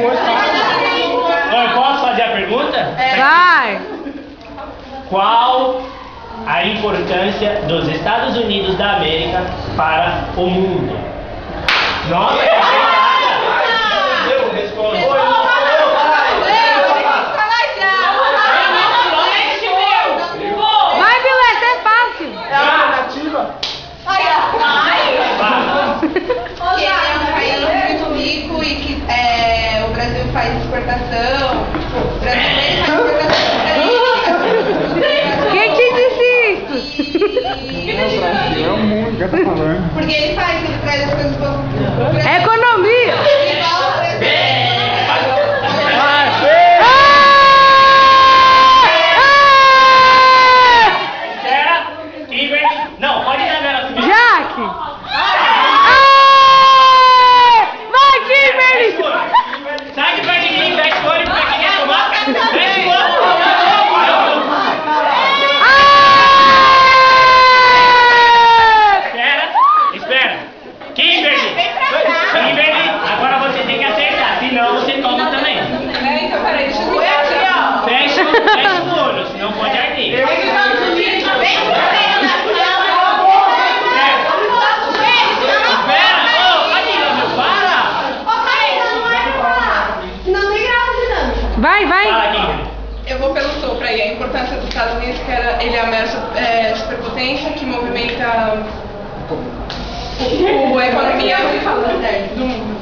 Eu posso fazer a pergunta? Vai! Qual a importância dos Estados Unidos da América para o mundo? Nossa, eu respondo. Vai, Vilete, é fácil! É a nativa. Ele é um país muito rico e que o Brasil faz exportação. O brasileiro faz exportação pra ele. Quem te disse isso? É o mundo que tá falando. Porque ele traz as coisas para Economia! Não, pode dar nela. Jaque! Vai, Kimberly! Sai de perto de mim, fecha o olho pra quem quer tomar. Fecha o olho. Espera. Kimberly, agora você tem que acertar, senão você toma também. Então, peraí, deixa eu ver aqui, ó. Fecha o olho, senão pode arder. Vai, vai! Fala, Kimberly. Eu vou pelo sopro aí. A importância dos Estados Unidos, que ele é a maior superpotência que movimenta a economia do mundo.